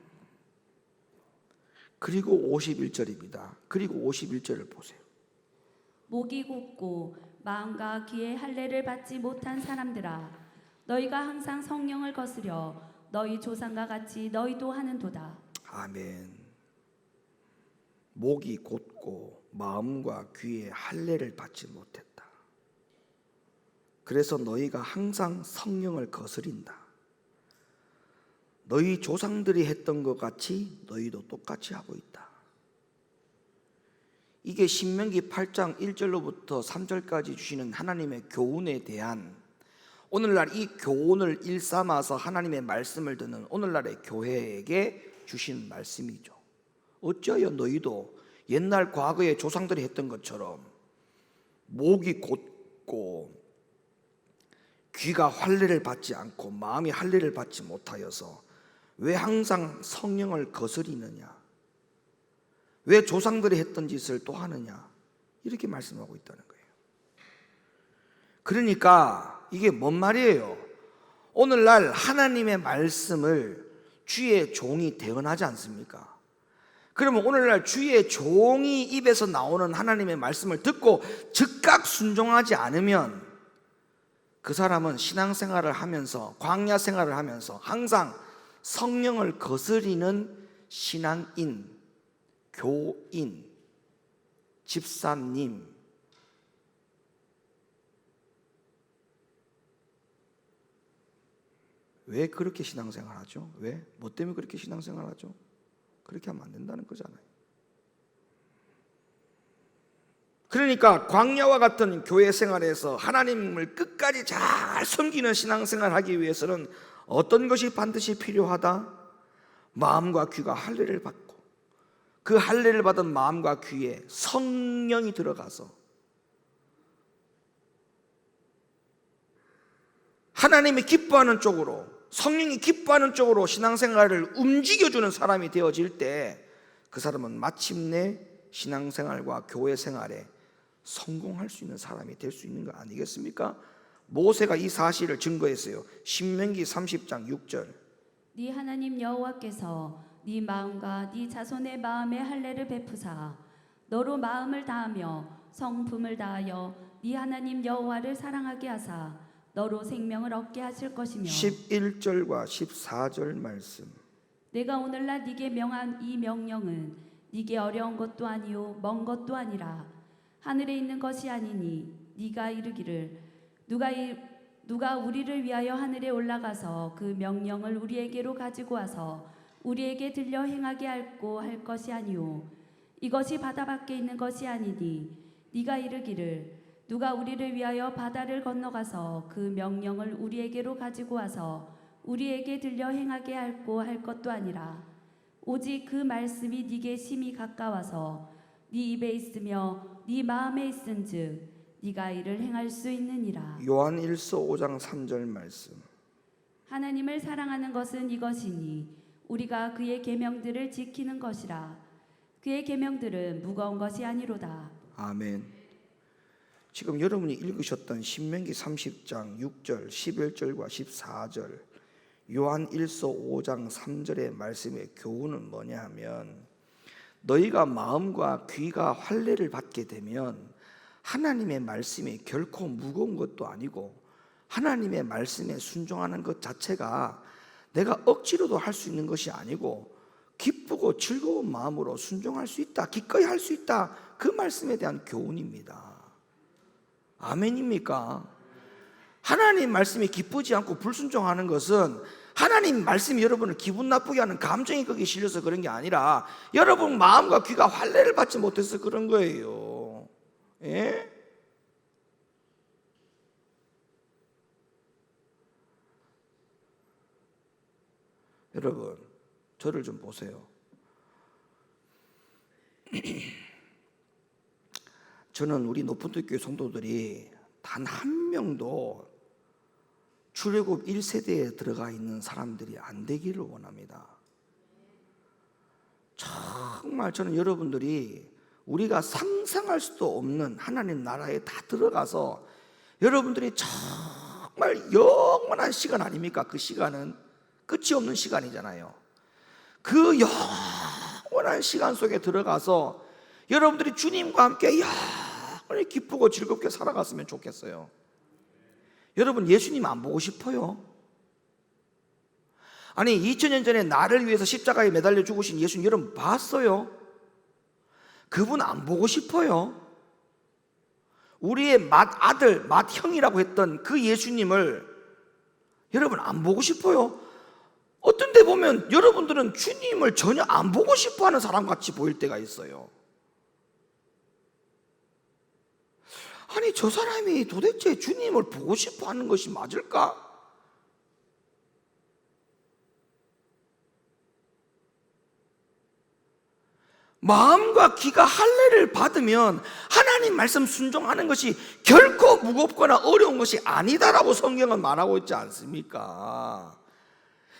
그리고 51절입니다. 그리고 51절을 보세요. 목이 곧고 마음과 귀에 할례를 받지 못한 사람들아, 너희가 항상 성령을 거스려 너희 조상과 같이 너희도 하는도다. 아멘. 목이 곧고 마음과 귀에 할례를 받지 못했다. 그래서 너희가 항상 성령을 거스린다. 너희 조상들이 했던 것 같이 너희도 똑같이 하고 있다. 이게 신명기 8장 1절로부터 3절까지 주시는 하나님의 교훈에 대한, 오늘날 이 교훈을 일삼아서 하나님의 말씀을 듣는 오늘날의 교회에게 주신 말씀이죠. 어찌하여 너희도 옛날 과거의 조상들이 했던 것처럼 목이 곧고 귀가 할례를 받지 않고 마음이 할례를 받지 못하여서 왜 항상 성령을 거스리느냐? 왜 조상들이 했던 짓을 또 하느냐? 이렇게 말씀하고 있다는 거예요. 그러니까 이게 뭔 말이에요? 오늘날 하나님의 말씀을 주의 종이 대언하지 않습니까? 그러면 오늘날 주의 종이 입에서 나오는 하나님의 말씀을 듣고 즉각 순종하지 않으면 그 사람은 신앙생활을 하면서, 광야 생활을 하면서 항상 성령을 거스리는 신앙인, 교인, 집사님, 왜 그렇게 신앙생활 하죠? 왜? 뭐 때문에 그렇게 신앙생활 하죠? 그렇게 하면 안 된다는 거잖아요. 그러니까 광야와 같은 교회 생활에서 하나님을 끝까지 잘 섬기는 신앙생활을 하기 위해서는 어떤 것이 반드시 필요하다? 마음과 귀가 할례를 받고 그 할례를 받은 마음과 귀에 성령이 들어가서 하나님이 기뻐하는 쪽으로, 성령이 기뻐하는 쪽으로 신앙생활을 움직여주는 사람이 되어질 때 그 사람은 마침내 신앙생활과 교회 생활에 성공할 수 있는 사람이 될 수 있는 거 아니겠습니까? 모세가 이 사실을 증거했어요. 신명기 30장 6절. 네 하나님 여호와께서 네 마음과 네 자손의 마음에 할례를 베푸사 너로 마음을 다하며 성품을 다하여 네 하나님 여호와를 사랑하게 하사 너로 생명을 얻게 하실 것이며 11절과 14절 말씀. 내가 오늘날 네게 명한 이 명령은 네게 어려운 것도 아니요 먼 것도 아니라 하늘에 있는 것이 아니니 네가 이르기를 누가 우리를 위하여 하늘에 올라가서 그 명령을 우리에게로 가지고 와서 우리에게 들려 행하게 할고 할 것이 아니요 이것이 바다 밖에 있는 것이 아니니 네가 이르기를 누가 우리를 위하여 바다를 건너가서 그 명령을 우리에게로 가지고 와서 우리에게 들려 행하게 할고 할 것도 아니라 오직 그 말씀이 네게 심히 가까워서 네 입에 있으며 네 마음에 있은즉 네가 이를 행할 수 있느니라. 요한일서 5장 3절 말씀. 하나님을 사랑하는 것은 이것이니 우리가 그의 계명들을 지키는 것이라. 그의 계명들은 무거운 것이 아니로다. 아멘. 지금 여러분이 읽으셨던 신명기 30장 6절, 11절과 14절, 요한일서 5장 3절의 말씀의 교훈은 뭐냐 하면, 너희가 마음과 귀가 할례를 받게 되면 하나님의 말씀이 결코 무거운 것도 아니고 하나님의 말씀에 순종하는 것 자체가 내가 억지로도 할 수 있는 것이 아니고 기쁘고 즐거운 마음으로 순종할 수 있다, 기꺼이 할 수 있다, 그 말씀에 대한 교훈입니다. 아멘입니까? 하나님 말씀이 기쁘지 않고 불순종하는 것은 하나님 말씀이 여러분을 기분 나쁘게 하는 감정이 거기에 실려서 그런 게 아니라 여러분 마음과 귀가 할례를 받지 못해서 그런 거예요. 예? 여러분 저를 좀 보세요. 저는 우리 높은교회 성도들이 단 한 명도 출애굽 1세대에 들어가 있는 사람들이 안 되기를 원합니다. 정말 저는 여러분들이 우리가 상상할 수도 없는 하나님 나라에 다 들어가서 여러분들이 정말 영원한 시간 아닙니까? 그 시간은 끝이 없는 시간이잖아요. 그 영원한 시간 속에 들어가서 여러분들이 주님과 함께 영원히 기쁘고 즐겁게 살아갔으면 좋겠어요. 여러분, 예수님 안 보고 싶어요? 아니, 2000년 전에 나를 위해서 십자가에 매달려 죽으신 예수님 여러분 봤어요? 그분 안 보고 싶어요? 우리의 맏아들, 맏형이라고 했던 그 예수님을 여러분 안 보고 싶어요? 어떤 데 보면 여러분들은 주님을 전혀 안 보고 싶어하는 사람같이 보일 때가 있어요. 아니, 저 사람이 도대체 주님을 보고 싶어하는 것이 맞을까? 마음과 귀가 할례를 받으면 하나님 말씀 순종하는 것이 결코 무겁거나 어려운 것이 아니다라고 성경은 말하고 있지 않습니까?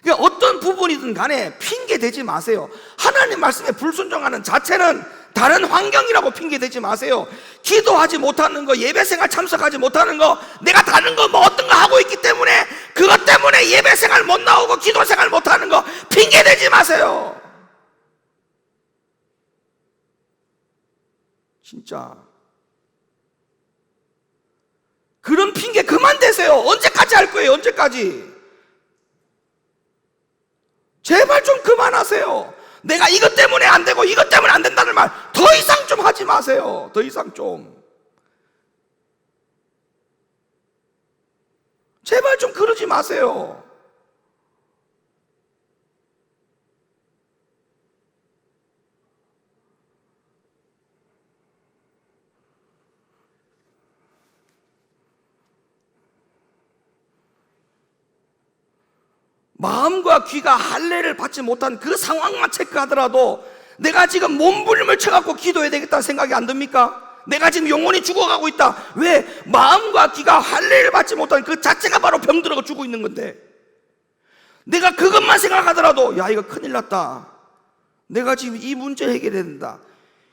그러니까 어떤 부분이든 간에 핑계 대지 마세요. 하나님 말씀에 불순종하는 자체는 다른 환경이라고 핑계 대지 마세요. 기도하지 못하는 거, 예배생활 참석하지 못하는 거, 내가 다른 거 뭐 어떤 거 하고 있기 때문에 그것 때문에 예배생활 못 나오고 기도생활 못하는 거 핑계 대지 마세요. 진짜 그런 핑계 그만 대세요. 언제까지 할 거예요? 언제까지? 제발 좀 그만하세요. 내가 이것 때문에 안 되고 이것 때문에 안 된다는 말 더 이상 좀 하지 마세요. 더 이상 좀 제발 좀 그러지 마세요. 마음과 귀가 할례를 받지 못한 그 상황만 체크하더라도 내가 지금 몸부림을 쳐갖고 기도해야 되겠다는 생각이 안 듭니까? 내가 지금 영혼이 죽어가고 있다. 왜? 마음과 귀가 할례를 받지 못한 그 자체가 바로 병들어가 죽고 있는 건데, 내가 그것만 생각하더라도 야, 이거 큰일 났다. 내가 지금 이 문제를 해결해야 된다.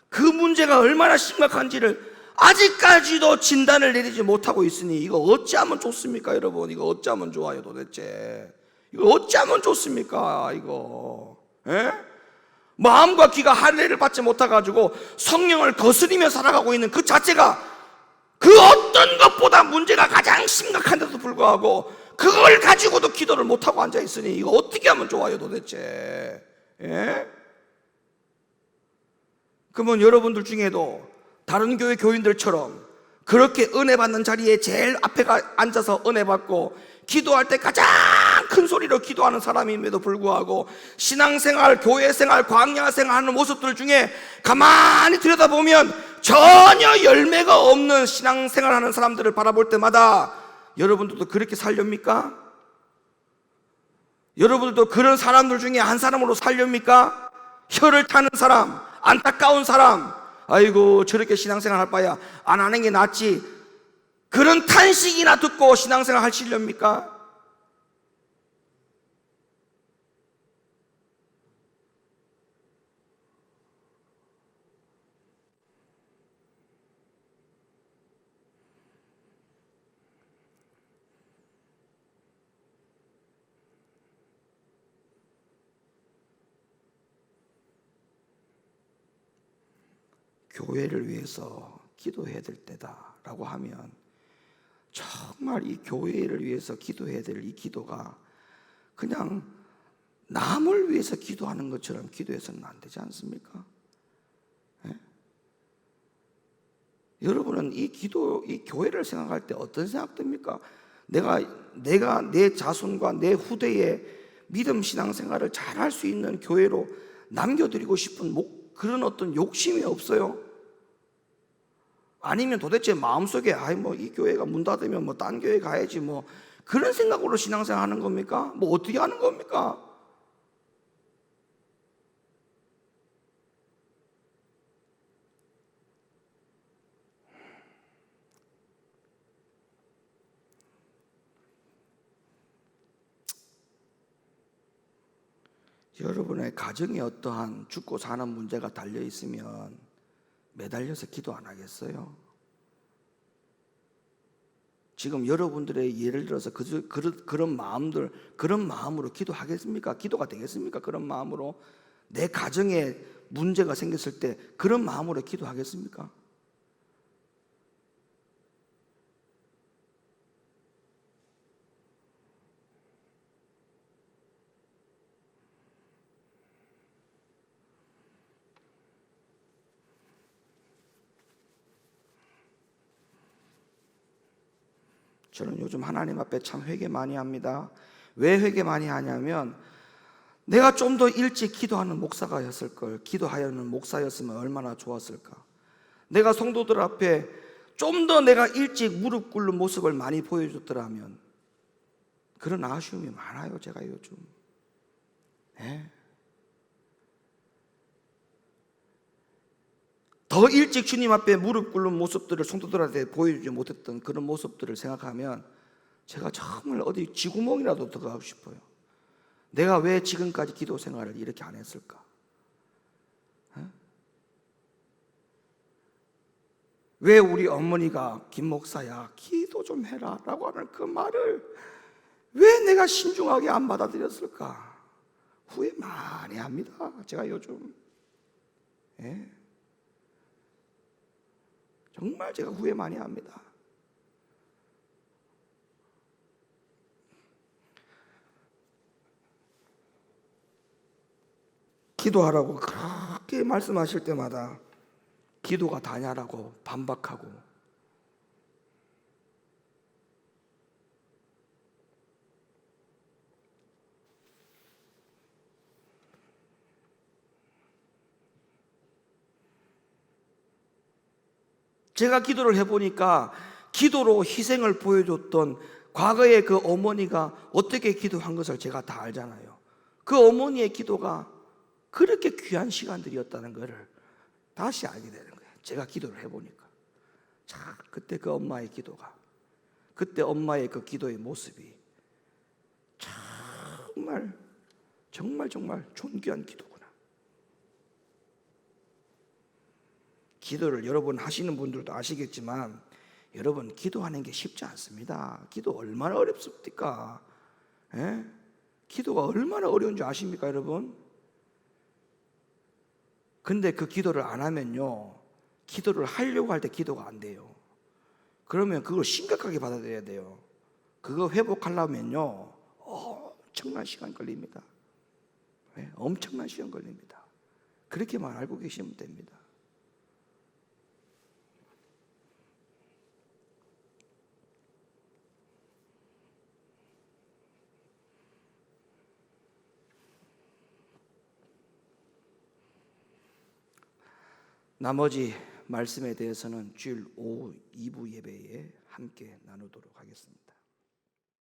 그 문제가 얼마나 심각한지를 아직까지도 진단을 내리지 못하고 있으니 이거 어찌하면 좋습니까, 여러분? 이거 어찌하면 좋아요, 도대체? 이거 어찌하면 좋습니까, 이거? 에? 마음과 귀가 할례를 받지 못해가지고 성령을 거스리며 살아가고 있는 그 자체가 그 어떤 것보다 문제가 가장 심각한데도 불구하고 그걸 가지고도 기도를 못하고 앉아있으니 이거 어떻게 하면 좋아요, 도대체? 예? 그러면 여러분들 중에도 다른 교회 교인들처럼 그렇게 은혜 받는 자리에 제일 앞에 앉아서 은혜 받고 기도할 때 가장 큰 소리로 기도하는 사람임에도 불구하고 신앙생활, 교회생활, 광야생활 하는 모습들 중에 가만히 들여다보면 전혀 열매가 없는 신앙생활 하는 사람들을 바라볼 때마다 여러분들도 그렇게 살렵니까? 여러분들도 그런 사람들 중에 한 사람으로 살렵니까? 혀를 타는 사람, 안타까운 사람, 아이고 저렇게 신앙생활 할 바야 안 하는 게 낫지, 그런 탄식이나 듣고 신앙생활 하시렵니까? 교회를 위해서 기도해야 될 때다라고 하면 정말 이 교회를 위해서 기도해야 될 이 기도가 그냥 남을 위해서 기도하는 것처럼 기도해서는 안 되지 않습니까? 예? 여러분은 이 교회를 생각할 때 어떤 생각 듭니까? 내가 내 자손과 내 후대에 믿음 신앙생활을 잘할 수 있는 교회로 남겨드리고 싶은 그런 어떤 욕심이 없어요? 아니면 도대체 마음속에 이 교회가 문 닫으면 딴 교회 가야지 그런 생각으로 신앙생활 하는 겁니까? 어떻게 하는 겁니까? 여러분의 가정에 어떠한 죽고 사는 문제가 달려 있으면 매달려서 기도 안 하겠어요? 지금 여러분들의 예를 들어서 그런 마음들, 그런 마음으로 기도하겠습니까? 기도가 되겠습니까? 그런 마음으로 내 가정에 문제가 생겼을 때 그런 마음으로 기도하겠습니까? 저는 요즘 하나님 앞에 참 회개 많이 합니다. 왜 회개 많이 하냐면 내가 좀 더 일찍 기도하는 목사가였을 걸, 기도하는 목사였으면 얼마나 좋았을까. 내가 성도들 앞에 좀 더 내가 일찍 무릎 꿇는 모습을 많이 보여줬더라면. 그런 아쉬움이 많아요, 제가 요즘. 네. 더 일찍 주님 앞에 무릎 꿇는 모습들을 성도들한테 보여주지 못했던 그런 모습들을 생각하면 제가 정말 어디 쥐구멍이라도 들어가고 싶어요. 내가 왜 지금까지 기도 생활을 이렇게 안 했을까? 왜 우리 어머니가 김 목사야 기도 좀 해라 라고 하는 그 말을 왜 내가 신중하게 안 받아들였을까? 후회 많이 합니다, 제가 요즘. 예. 정말 제가 후회 많이 합니다. 기도하라고 그렇게 말씀하실 때마다 기도가 다냐라고 반박하고, 제가 기도를 해보니까 기도로 희생을 보여줬던 과거의 그 어머니가 어떻게 기도한 것을 제가 다 알잖아요. 그 어머니의 기도가 그렇게 귀한 시간들이었다는 것을 다시 알게 되는 거예요. 제가 기도를 해보니까. 자, 그때 그 엄마의 기도가, 그때 엄마의 그 기도의 모습이 정말 정말 정말 존귀한 기도구나. 기도를 여러분 하시는 분들도 아시겠지만 여러분 기도하는 게 쉽지 않습니다. 기도 얼마나 어렵습니까? 예? 기도가 얼마나 어려운지 아십니까, 여러분? 근데 그 기도를 안 하면요, 기도를 하려고 할 때 기도가 안 돼요. 그러면 그걸 심각하게 받아들여야 돼요. 그거 회복하려면요 엄청난 시간 걸립니다. 네? 엄청난 시간 걸립니다. 그렇게만 알고 계시면 됩니다. 나머지 말씀에 대해서는 주일 오후 2부 예배에 함께 나누도록 하겠습니다.